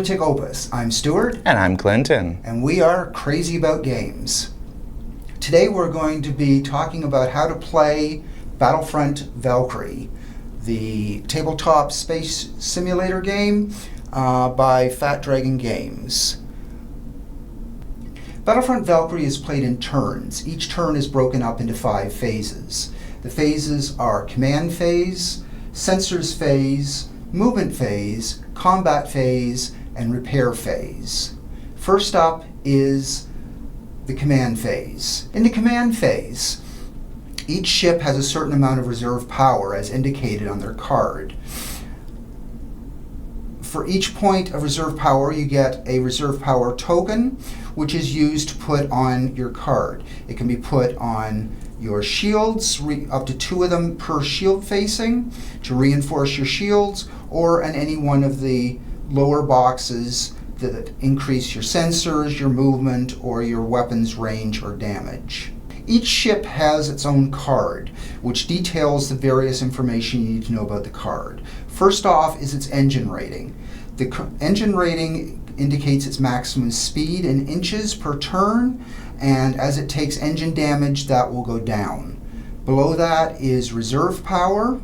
Lunatic OPUS. I'm Stuart. And I'm Clinton. And we are crazy about games. Today we're going to be talking about how to play Battlefront Valkyrie, the tabletop space simulator game by Fat Dragon Games. Battlefront Valkyrie is played in turns. Each turn is broken up into 5 phases. The phases are command phase, sensors phase, movement phase, combat phase, and repair phase. First up is the command phase. In the command phase, each ship has a certain amount of reserve power as indicated on their card. For each point of reserve power, you get a reserve power token, which is used to put on your card. It can be put on your shields, up to 2 of them per shield facing, to reinforce your shields, or on any one of the lower boxes that increase your sensors, your movement, or your weapons range or damage. Each ship has its own card, which details the various information you need to know about the card. First off is its engine rating. The engine rating indicates its maximum speed in inches per turn, and as it takes engine damage, that will go down. Below that is reserve power.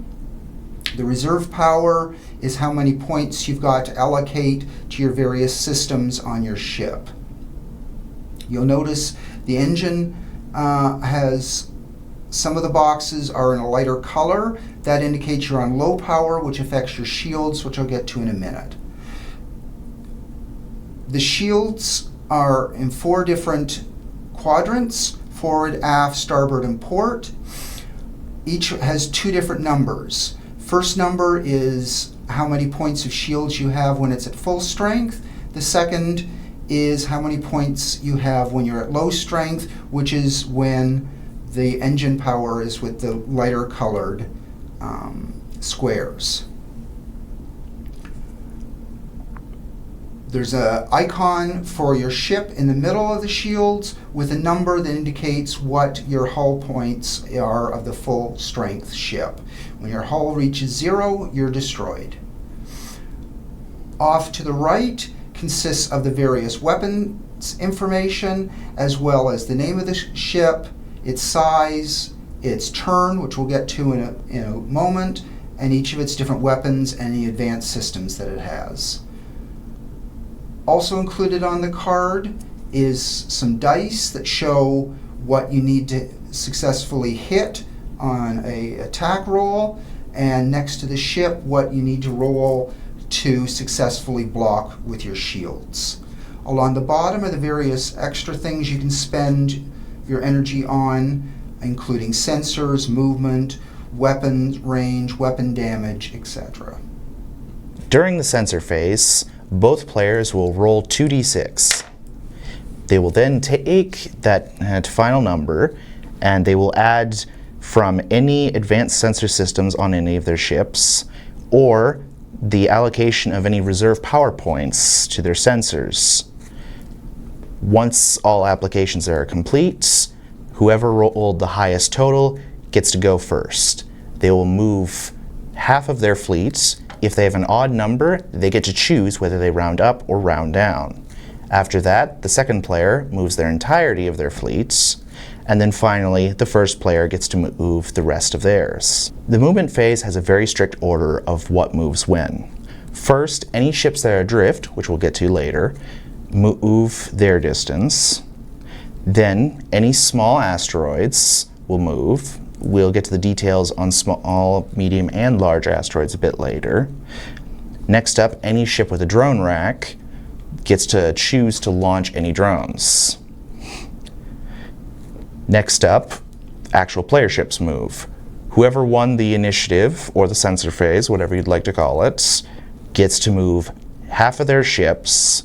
The reserve power is how many points you've got to allocate to your various systems on your ship. You'll notice the engine has some of the boxes are in a lighter color. That indicates you're on low power, which affects your shields, which I'll get to in a minute. The shields are in 4 different quadrants: forward, aft, starboard, and port. Each has 2 different numbers. First number is how many points of shields you have when it's at full strength. The second is how many points you have when you're at low strength, which is when the engine power is with the lighter colored squares. There's an icon for your ship in the middle of the shields with a number that indicates what your hull points are of the full strength ship. When your hull reaches 0, you're destroyed. Off to the right consists of the various weapons information, as well as the name of the ship, its size, its turn, which we'll get to in a moment, and each of its different weapons and the advanced systems that it has. Also included on the card is some dice that show what you need to successfully hit on an attack roll, and next to the ship what you need to roll to successfully block with your shields. Along the bottom are the various extra things you can spend your energy on, including sensors, movement, weapon range, weapon damage, etc. During the sensor phase, both players will roll 2d6. They will then take that final number and they will add from any advanced sensor systems on any of their ships, or the allocation of any reserve power points to their sensors. Once all applications are complete, whoever rolled the highest total gets to go first. They will move half of their fleet. If they have an odd number, they get to choose whether they round up or round down. After that, the second player moves their entirety of their fleets, and then finally, the first player gets to move the rest of theirs. The movement phase has a very strict order of what moves when. First, any ships that are adrift, which we'll get to later, move their distance. Then, any small asteroids will move. We'll get to the details on small, medium, and large asteroids a bit later. Next up, any ship with a drone rack gets to choose to launch any drones. Next up, actual player ships move. Whoever won the initiative, or the sensor phase, whatever you'd like to call it, gets to move half of their ships,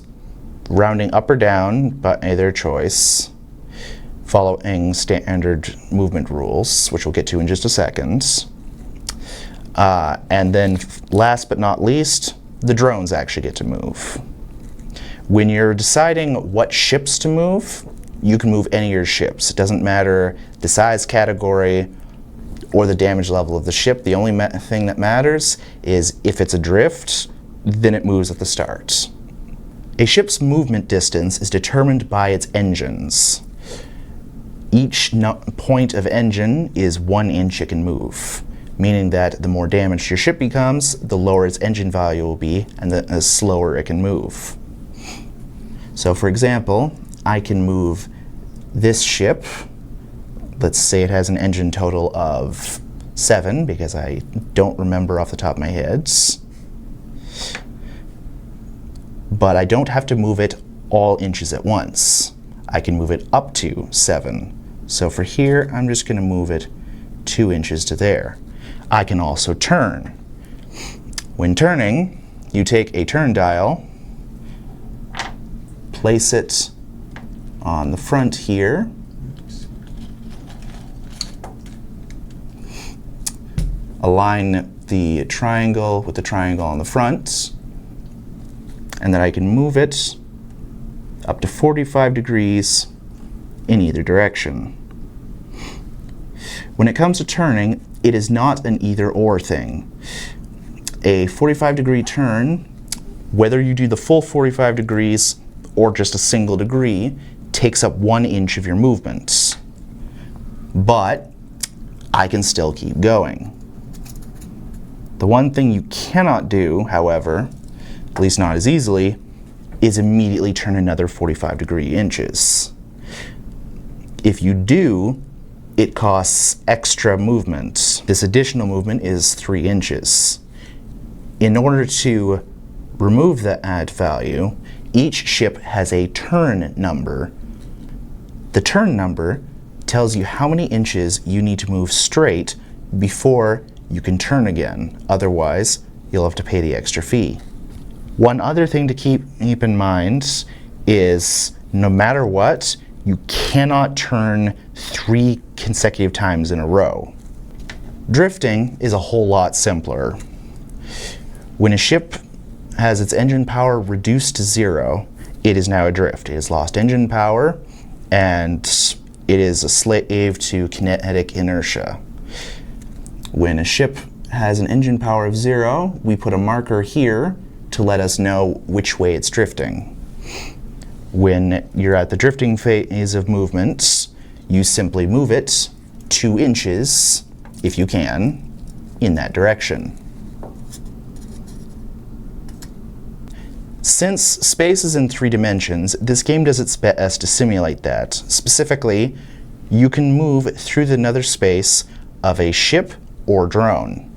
rounding up or down by their choice, following standard movement rules, which we'll get to in just a second. And then last but not least, the drones actually get to move. When you're deciding what ships to move, you can move any of your ships. It doesn't matter the size category or the damage level of the ship. The only thing that matters is if it's adrift, then it moves at the start. A ship's movement distance is determined by its engines. Each point of engine is 1 inch it can move, meaning that the more damaged your ship becomes, the lower its engine value will be, and the slower it can move. So for example, I can move this ship. Let's say it has an engine total of 7, because I don't remember off the top of my head. But I don't have to move it all inches at once. I can move it up to 7. So for here, I'm just going to move it 2 inches to there. I can also turn. When turning, you take a turn dial, place it on the front here, align the triangle with the triangle on the front, and then I can move it up to 45 degrees in either direction. When it comes to turning, it is not an either-or thing. A 45-degree turn, whether you do the full 45 degrees or just a single degree, takes up 1 inch of your movement. But I can still keep going. The one thing you cannot do, however, at least not as easily, is immediately turn another 45 degree inches. If you do, it costs extra movement. This additional movement is 3 inches. In order to remove that value, each ship has a turn number. The turn number tells you how many inches you need to move straight before you can turn again. Otherwise, you'll have to pay the extra fee. One other thing to keep in mind is no matter what, you cannot turn 3 consecutive times in a row. Drifting is a whole lot simpler. When a ship has its engine power reduced to 0, it is now adrift. It has lost engine power, and it is a slave to kinetic inertia. When a ship has an engine power of 0, we put a marker here to let us know which way it's drifting. When you're at the drifting phase of movement, you simply move it 2 inches, if you can, in that direction. Since space is in 3 dimensions, this game does its best to simulate that. Specifically, you can move through another space of a ship or drone.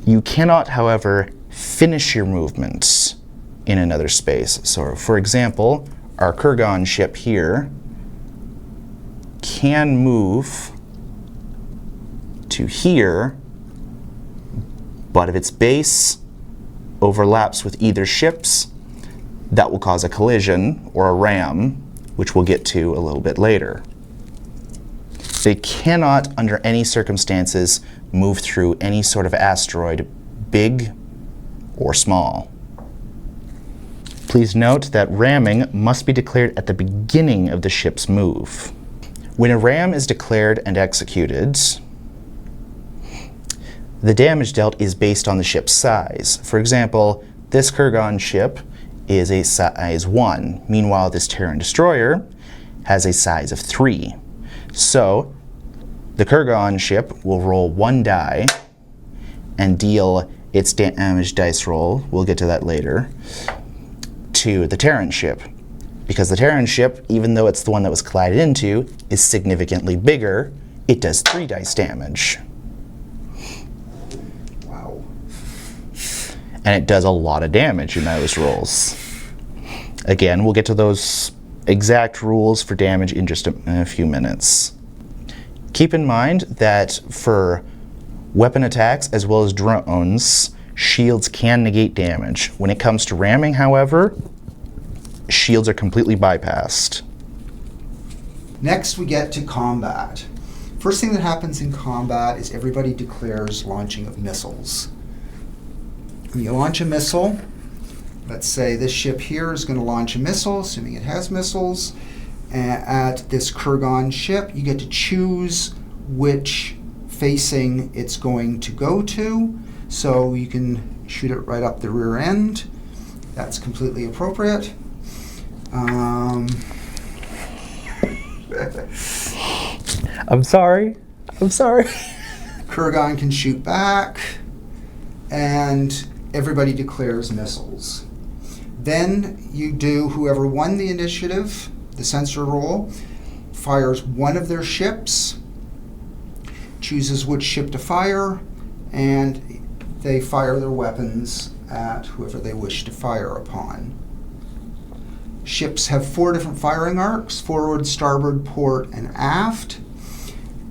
You cannot, however, finish your movements in another space. So, for example, our Kurgan ship here can move to here, but if its base overlaps with either ships, that will cause a collision or a ram, which we'll get to a little bit later. They cannot, under any circumstances, move through any sort of asteroid, big or small. Please note that ramming must be declared at the beginning of the ship's move. When a ram is declared and executed, the damage dealt is based on the ship's size. For example, this Kurgan ship is a size 1. Meanwhile, this Terran destroyer has a size of 3. So, the Kurgan ship will roll 1 die and deal its damage dice roll, we'll get to that later, to the Terran ship. Because the Terran ship, even though it's the one that was collided into, is significantly bigger, it does 3 dice damage. Wow. And it does a lot of damage in those rolls. Again, we'll get to those exact rules for damage in just a few minutes. Keep in mind that for weapon attacks as well as drones, shields can negate damage. When it comes to ramming, however, shields are completely bypassed. Next, we get to combat. First thing that happens in combat is everybody declares launching of missiles. When you launch a missile, let's say this ship here is going to launch a missile, assuming it has missiles. At this Kurgan ship, you get to choose which facing it's going to go to. So you can shoot it right up the rear end. That's completely appropriate. I'm sorry. Kurgan can shoot back, and everybody declares missiles. Then whoever won the initiative, the sensor roll, fires one of their ships, chooses which ship to fire, and they fire their weapons at whoever they wish to fire upon. Ships have 4 different firing arcs: forward, starboard, port, and aft.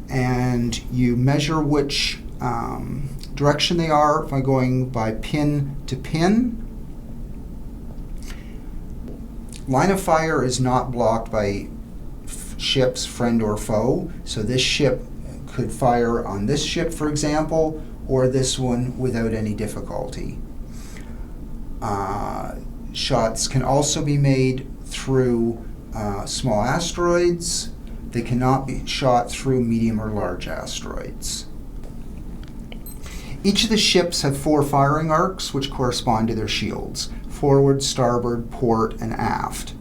And you measure which direction they are by going by pin to pin. Line of fire is not blocked by ships, friend or foe. So this ship could fire on this ship, for example, or this one without any difficulty. Shots can also be made through small asteroids. They cannot be shot through medium or large asteroids. Each of the ships have 4 firing arcs, which correspond to their shields: forward, starboard, port, and aft.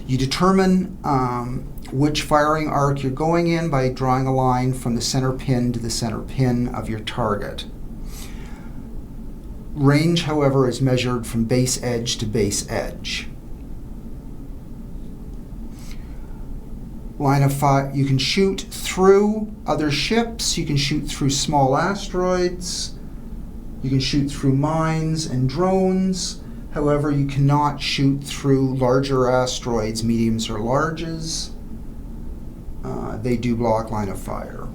You determine which firing arc you're going in by drawing a line from the center pin to the center pin of your target. Range, however, is measured from base edge to base edge. Line of fire, you can shoot through other ships, you can shoot through small asteroids, you can shoot through mines and drones. However, you cannot shoot through larger asteroids, mediums or larges. They do block line of fire.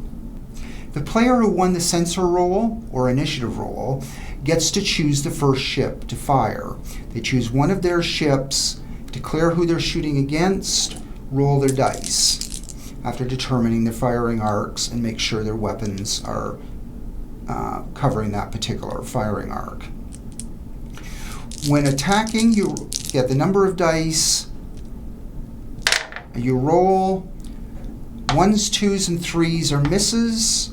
The player who won the sensor roll or initiative roll gets to choose the first ship to fire. They choose one of their ships, declare who they're shooting against, roll their dice after determining their firing arcs, and make sure their weapons are covering that particular firing arc. When attacking, you get the number of dice, you roll. 1s, 2s, and 3s are misses.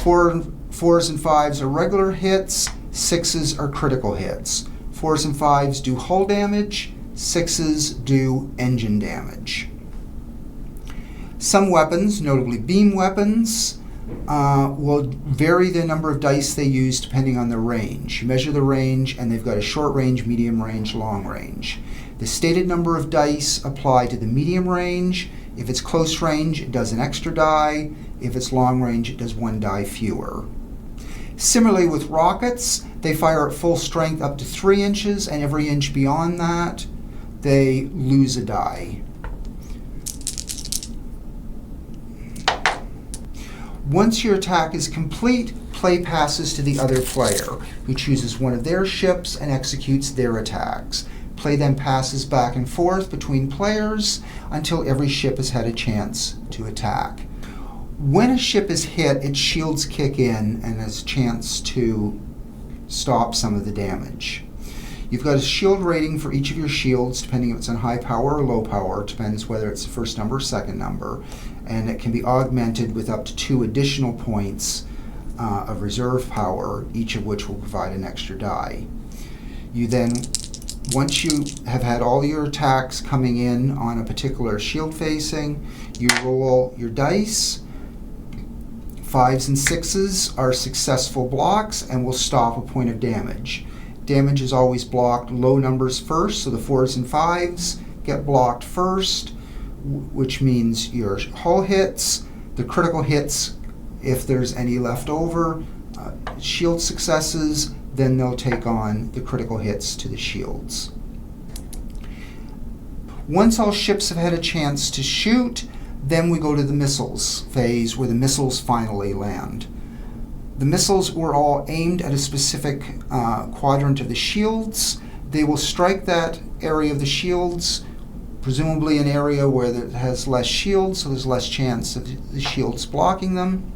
4s and 5s are regular hits. 6s are critical hits. 4s and 5s do hull damage. 6s do engine damage. Some weapons, notably beam weapons, will vary the number of dice they use depending on the range. You measure the range, and they've got a short range, medium range, long range. The stated number of dice apply to the medium range. If it's close range, it does an extra die. If it's long range, it does 1 die fewer. Similarly with rockets, they fire at full strength up to 3 inches, and every inch beyond that, they lose a die. Once your attack is complete, play passes to the other player, who chooses one of their ships and executes their attacks. Play then passes back and forth between players until every ship has had a chance to attack. When a ship is hit, its shields kick in and has a chance to stop some of the damage. You've got a shield rating for each of your shields, depending if it's on high power or low power. It depends whether it's the first number or second number. And it can be augmented with up to 2 additional points of reserve power, each of which will provide an extra die. You then, once you have had all your attacks coming in on a particular shield facing, you roll your dice. 5s and 6s are successful blocks and will stop a point of damage. Damage is always blocked low numbers first, so the 4s and 5s get blocked first, which means your hull hits, the critical hits, if there's any left over, shield successes, then they'll take on the critical hits to the shields. Once all ships have had a chance to shoot, then we go to the missiles phase, where the missiles finally land. The missiles were all aimed at a specific quadrant of the shields. They will strike that area of the shields, presumably an area where it has less shields, so there's less chance of the shields blocking them.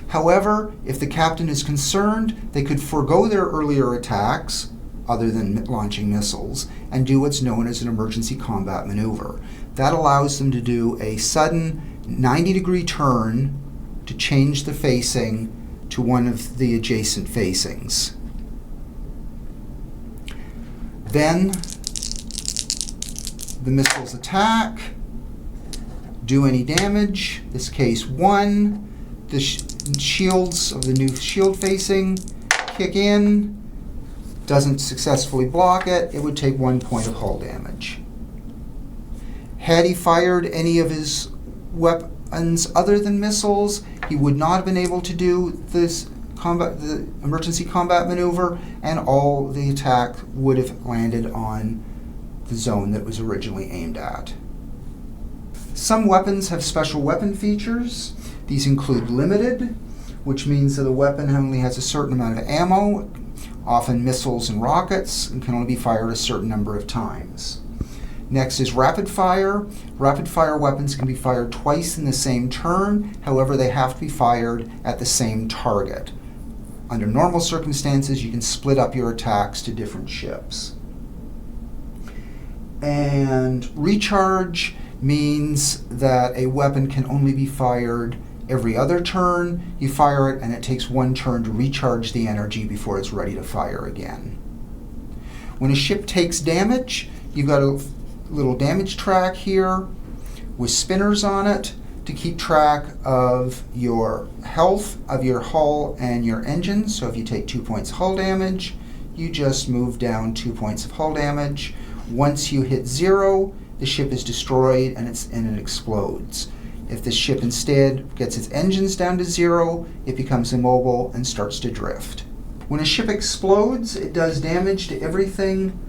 However, if the captain is concerned, they could forego their earlier attacks, other than launching missiles, and do what's known as an emergency combat maneuver. That allows them to do a sudden 90-degree turn to change the facing to one of the adjacent facings. Then the missiles attack, do any damage, this case 1. The shields of the new shield facing kick in, doesn't successfully block it, it would take 1 point of hull damage. Had he fired any of his weapons other than missiles, he would not have been able to do the emergency combat maneuver, and all the attack would have landed on the zone that was originally aimed at. Some weapons have special weapon features. These include limited, which means that a weapon only has a certain amount of ammo, often missiles and rockets, and can only be fired a certain number of times. Next is rapid fire. Rapid fire weapons can be fired twice in the same turn, however they have to be fired at the same target. Under normal circumstances, you can split up your attacks to different ships. And recharge means that a weapon can only be fired every other turn. You fire it and it takes 1 turn to recharge the energy before it's ready to fire again. When a ship takes damage, you've got a little damage track here with spinners on it to keep track of your health, of your hull and your engine. So if you take 2 points hull damage, you just move down 2 points of hull damage. Once you hit 0, the ship is destroyed and it explodes. If the ship instead gets its engines down to 0, it becomes immobile and starts to drift. When a ship explodes, it does damage to everything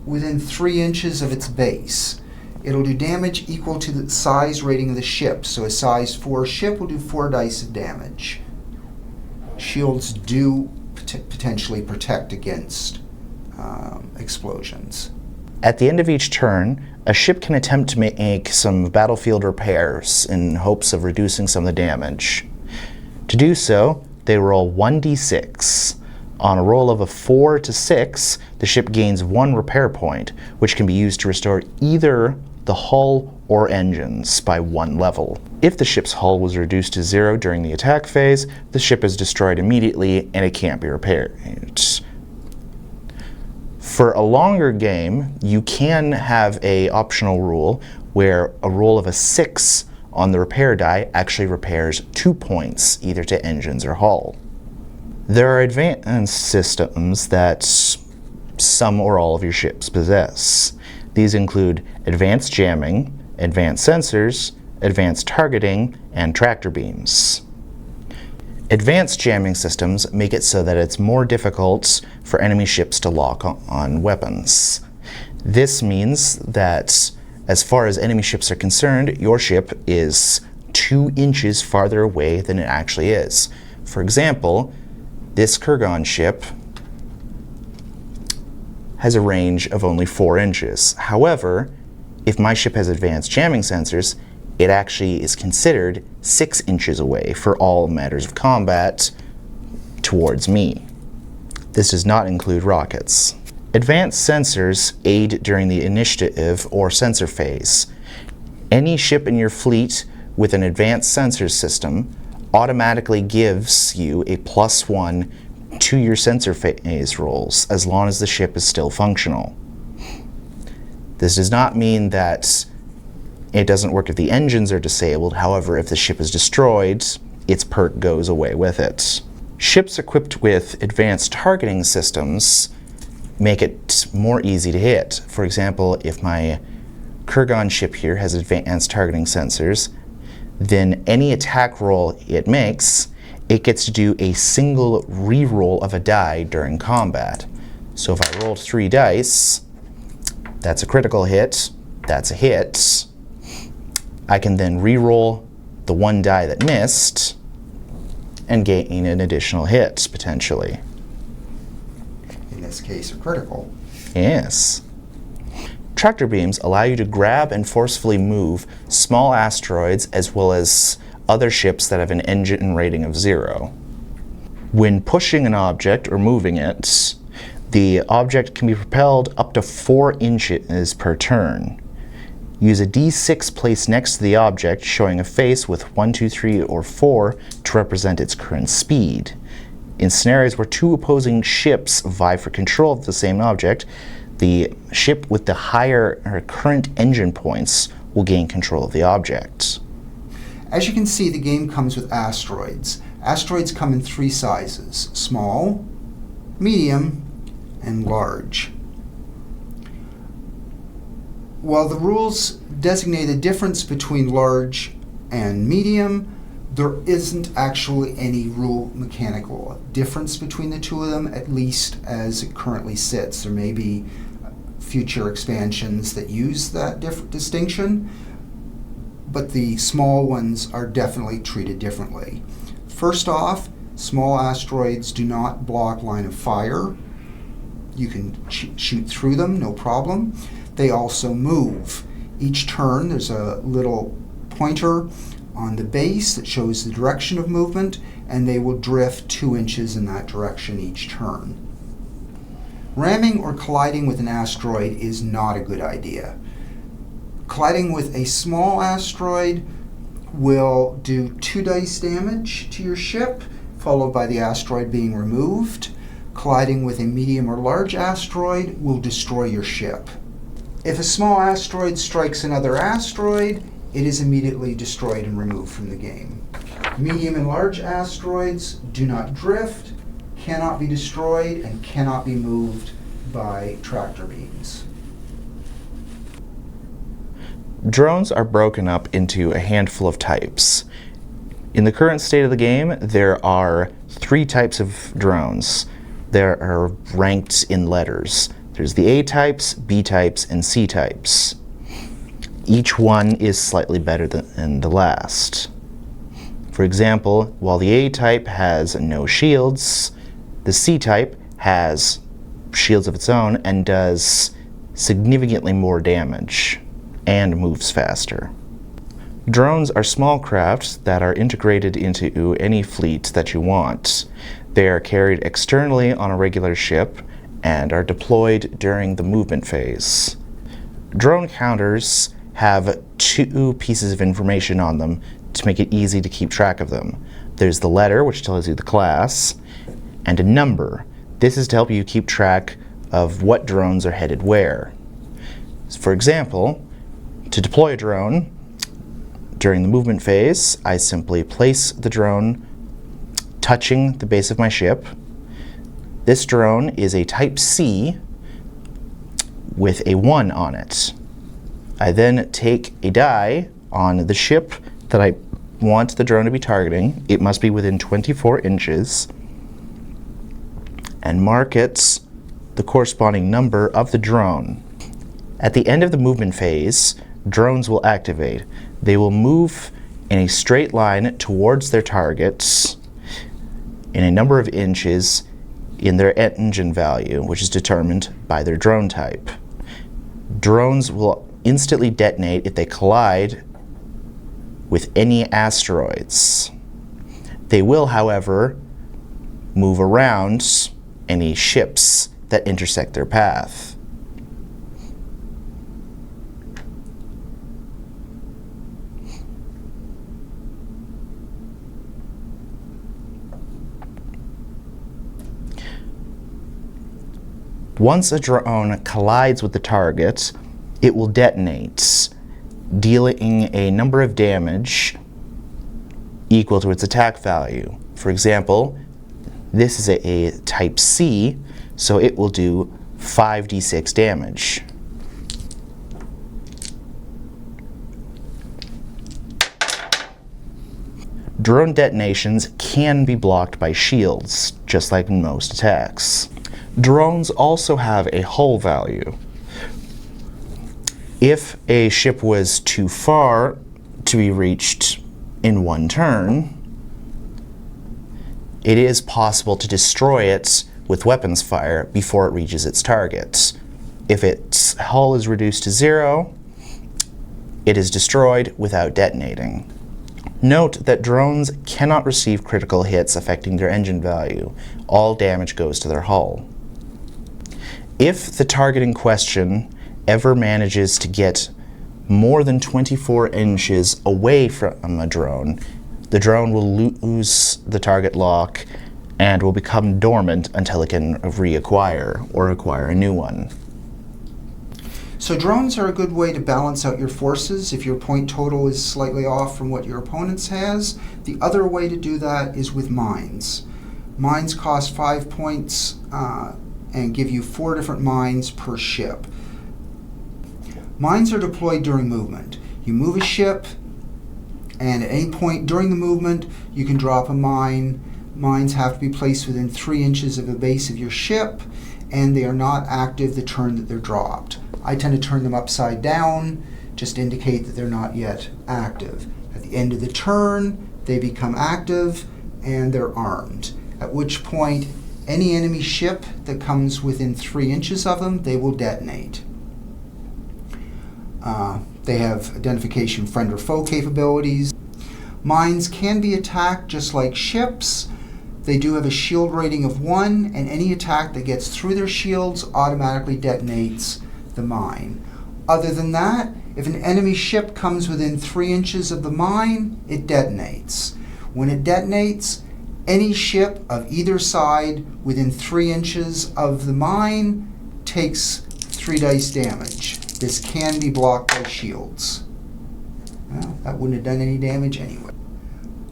within 3 inches of its base. It'll do damage equal to the size rating of the ship. So a size 4 ship will do 4 dice of damage. Shields do potentially protect against explosions. At the end of each turn, a ship can attempt to make some battlefield repairs in hopes of reducing some of the damage. To do so, they roll 1d6. On a roll of a 4 to 6, the ship gains 1 repair point, which can be used to restore either the hull or engines by 1 level. If the ship's hull was reduced to 0 during the attack phase, the ship is destroyed immediately and it can't be repaired. For a longer game, you can have an optional rule where a roll of a 6 on the repair die actually repairs 2 points, either to engines or hull. There are advanced systems that some or all of your ships possess. These include advanced jamming, advanced sensors, advanced targeting, and tractor beams. Advanced jamming systems make it so that it's more difficult for enemy ships to lock on weapons. This means that as far as enemy ships are concerned, your ship is 2 inches farther away than it actually is. For example, this Kurgan ship has a range of only 4 inches. However, if my ship has advanced jamming sensors, it actually is considered 6 inches away for all matters of combat towards me. This does not include rockets. Advanced sensors aid during the initiative or sensor phase. Any ship in your fleet with an advanced sensor system automatically gives you a +1 to your sensor phase rolls as long as the ship is still functional. This does not mean that it doesn't work if the engines are disabled. However, if the ship is destroyed, its perk goes away with it. Ships equipped with advanced targeting systems make it more easy to hit. For example, if my Kurgan ship here has advanced targeting sensors, then any attack roll it makes, it gets to do a single re-roll of a die during combat. So if I rolled 3 dice, that's a critical hit, that's a hit. I can then re-roll the 1 die that missed and gain an additional hit, potentially. In this case, a critical. Yes. Tractor beams allow you to grab and forcefully move small asteroids as well as other ships that have an engine rating of 0. When pushing an object or moving it, the object can be propelled up to 4 inches per turn. Use a D6 placed next to the object, showing a face with 1, 2, 3, or 4 to represent its current speed. In scenarios where two opposing ships vie for control of the same object, the ship with the higher or current engine points will gain control of the object. As you can see, the game comes with asteroids. Asteroids come in 3 sizes: small, medium, and large. While the rules designate a difference between large and medium, there isn't actually any rule mechanical difference between the two of them, at least as it currently sits. There may be future expansions that use that distinction, but the small ones are definitely treated differently. First off, small asteroids do not block line of fire. You can shoot through them, no problem. They also move. Each turn, there's a little pointer on the base that shows the direction of movement, and they will drift 2 inches in that direction each turn. Ramming or colliding with an asteroid is not a good idea. Colliding with a small asteroid will do 2 dice damage to your ship, followed by the asteroid being removed. Colliding with a medium or large asteroid will destroy your ship. If a small asteroid strikes another asteroid, it is immediately destroyed and removed from the game. Medium and large asteroids do not drift, cannot be destroyed, and cannot be moved by tractor beams. Drones are broken up into a handful of types. In the current state of the game, there are 3 types of drones. They are ranked in letters. There's the A types, B types, and C types. Each one is slightly better than the last. For example, while the A type has no shields, the C type has shields of its own and does significantly more damage and moves faster. Drones are small craft that are integrated into any fleet that you want. They are carried externally on a regular ship and are deployed during the movement phase. Drone counters have 2 pieces of information on them to make it easy to keep track of them. There's the letter, which tells you the class, and a number. This is to help you keep track of what drones are headed where. For example, to deploy a drone during the movement phase, I simply place the drone touching the base of my ship. This drone is a Type C with a 1 on it. I then take a die on the ship that I want the drone to be targeting. It must be within 24 inches, and mark it the corresponding number of the drone. At the end of the movement phase, drones will activate. They will move in a straight line towards their targets in a number of inches in their engine value, which is determined by their drone type. Drones will instantly detonate if they collide with any asteroids. They will, however, move around any ships that intersect their path. Once a drone collides with the target, it will detonate, dealing a number of damage equal to its attack value. For example, this is a Type C, so it will do 5d6 damage. Drone detonations can be blocked by shields, just like in most attacks. Drones also have a hull value. If a ship was too far to be reached in one turn, it is possible to destroy it with weapons fire before it reaches its target. If its hull is reduced to 0, it is destroyed without detonating. Note that drones cannot receive critical hits affecting their engine value. All damage goes to their hull. If the target in question ever manages to get more than 24 inches away from a drone, the drone will lose the target lock and will become dormant until it can reacquire or acquire a new one. So drones are a good way to balance out your forces if your point total is slightly off from what your opponent's has. The other way to do that is with mines. Mines cost 5 points and give you 4 different mines per ship. Mines are deployed during movement. You move a ship, and at any point during the movement, you can drop a mine. Mines have to be placed within 3 inches of the base of your ship, and they are not active the turn that they're dropped. I tend to turn them upside down, just to indicate that they're not yet active. At the end of the turn, they become active and they're armed, at which point any enemy ship that comes within 3 inches of them, they will detonate. They have identification friend or foe capabilities. Mines can be attacked just like ships. They do have a shield rating of 1, and any attack that gets through their shields automatically detonates the mine. Other than that, if an enemy ship comes within 3 inches of the mine, it detonates. When it detonates, any ship of either side within 3 inches of the mine takes 3 dice damage. This can be blocked by shields. Well, that wouldn't have done any damage anyway.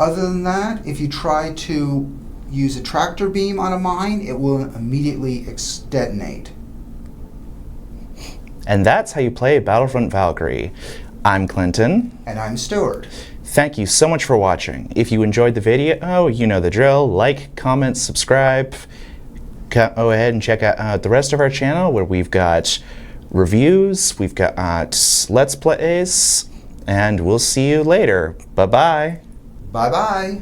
Other than that, if you try to use a tractor beam on a mine, it will immediately detonate. And that's how you play Battlefront Valkyrie. I'm Clinton. And I'm Stuart. Thank you so much for watching. If you enjoyed the video, you know the drill. Like, comment, subscribe. Go ahead and check out the rest of our channel where we've got reviews, we've got Let's Plays, and we'll see you later. Bye-bye. Bye-bye.